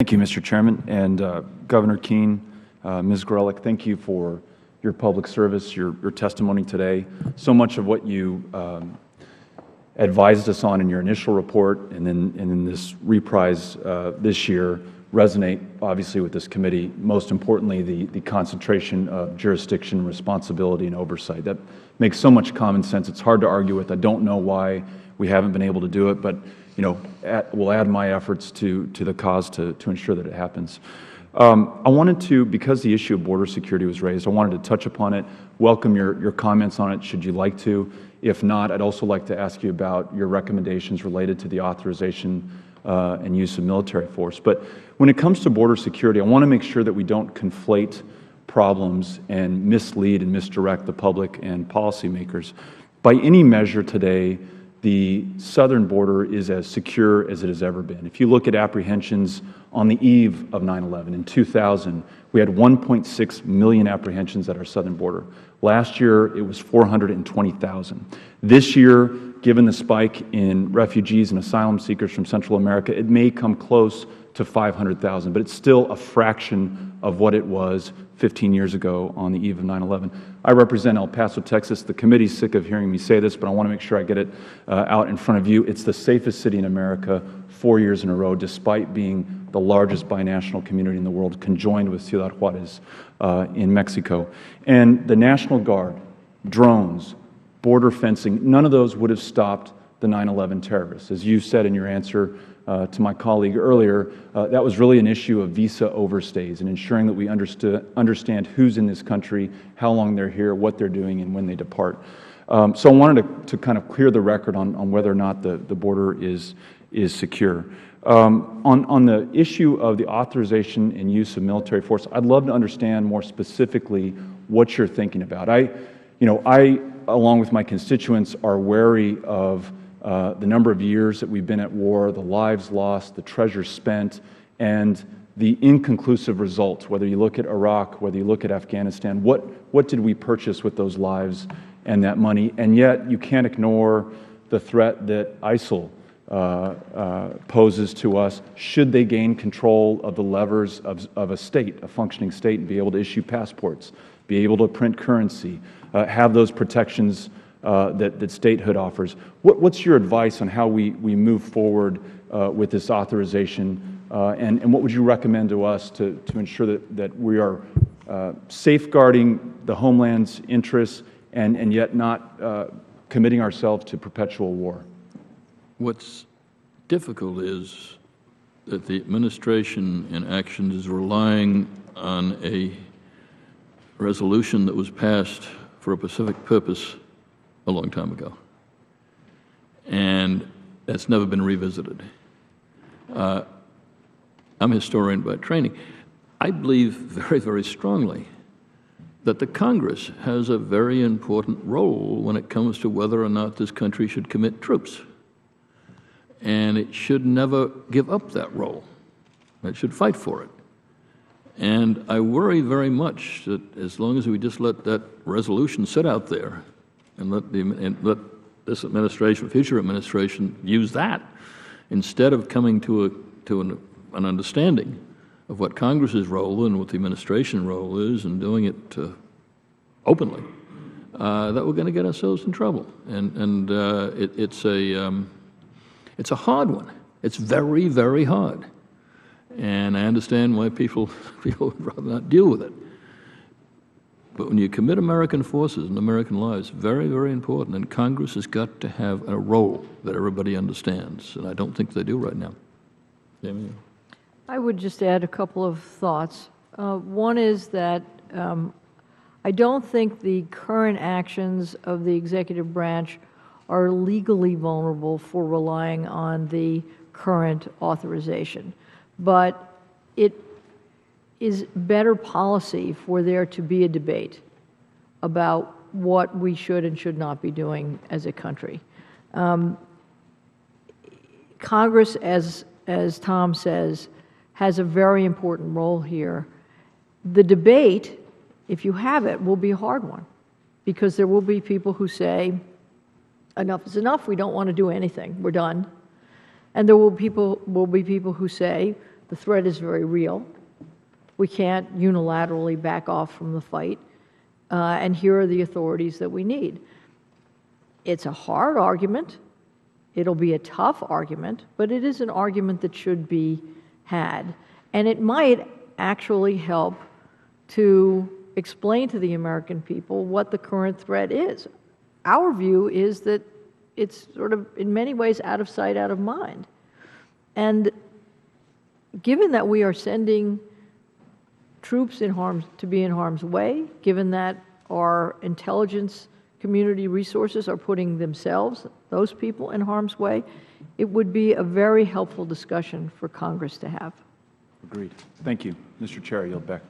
Thank you, Mr. Chairman. And Governor Keene, Ms. Gorelick, thank you for your public service, your testimony today. So much of what you advised us on in your initial report and in this reprise this year resonate, obviously, with this committee. Most importantly, the concentration of jurisdiction, responsibility, and oversight. That makes so much common sense. It's hard to argue with. I don't know why we haven't been able to do it, but we'll add my efforts to the cause to ensure that it happens. I wanted to, because the issue of border security was raised, I wanted to touch upon it, welcome your comments on it should you like to. If not, I'd also like to ask you about your recommendations related to the authorization and use of military force. But when it comes to border security, I want to make sure that we don't conflate problems and mislead and misdirect the public and policymakers. By any measure today, the southern border is as secure as it has ever been. If you look at apprehensions on the eve of 9/11 in 2000, we had 1.6 million apprehensions at our southern border. Last year, it was 420,000. This year, given the spike in refugees and asylum seekers from Central America, it may come close to 500,000, but it's still a fraction of what it was 15 years ago on the eve of 9/11. I represent El Paso, Texas. The committee's sick of hearing me say this, but I want to make sure I get it out in front of you. It's the safest city in America 4 years in a row, despite being the largest binational community in the world, conjoined with Ciudad Juarez in Mexico. And the National Guard, drones, border fencing, none of those would have stopped the 9/11 terrorists. As you said in your answer to my colleague earlier, that was really an issue of visa overstays and ensuring that we understand who's in this country, how long they're here, what they're doing, and when they depart. So I wanted to kind of clear the record on whether or not the border is secure. On the issue of the authorization and use of military force, I'd love to understand more specifically what you're thinking about. I, along with my constituents, are wary of the number of years that we've been at war, the lives lost, the treasure spent, and the inconclusive results, whether you look at Iraq, whether you look at Afghanistan. What did we purchase with those lives and that money? And yet you can't ignore the threat that ISIL poses to us should they gain control of the levers of a state, a functioning state, and be able to issue passports, be able to print currency, have those protections that statehood offers. What's your advice on how we move forward with this authorization, and what would you recommend to us to ensure that we are safeguarding the homeland's interests and yet not committing ourselves to perpetual war? What's difficult is that the administration in action is relying on a resolution that was passed for a specific purpose a long time ago, and that's never been revisited. I'm a historian by training. I believe very, very strongly that the Congress has a very important role when it comes to whether or not this country should commit troops, and it should never give up that role. It should fight for it. And I worry very much that as long as we just let that resolution sit out there and let this administration, future administration, use that instead of coming to an understanding of what Congress's role and what the administration role is and doing it openly, that we're going to get ourselves in trouble. And it's a hard one. It's very, very hard. And I understand why people would rather not deal with it. But when you commit American forces and American lives, very, very important, and Congress has got to have a role that everybody understands, and I don't think they do right now. Jamie? I would just add a couple of thoughts. One is that I don't think the current actions of the executive branch are legally vulnerable for relying on the current authorization. But it is better policy for there to be a debate about what we should and should not be doing as a country. Congress, as Tom says, has a very important role here. The debate, if you have it, will be a hard one, because there will be people who say, enough is enough, we don't want to do anything, we're done. And there will be people who say, The threat is very real. We can't unilaterally back off from the fight, and here are the authorities that we need. It's a hard argument. It'll be a tough argument, but it is an argument that should be had. And it might actually help to explain to the American people what the current threat is. Our view is that it's sort of, in many ways, out of sight, out of mind. And given that we are sending troops to be in harm's way, given that our intelligence community resources are putting themselves, those people, in harm's way, it would be a very helpful discussion for Congress to have. Agreed. Thank you. Mr. Chair, I yield back.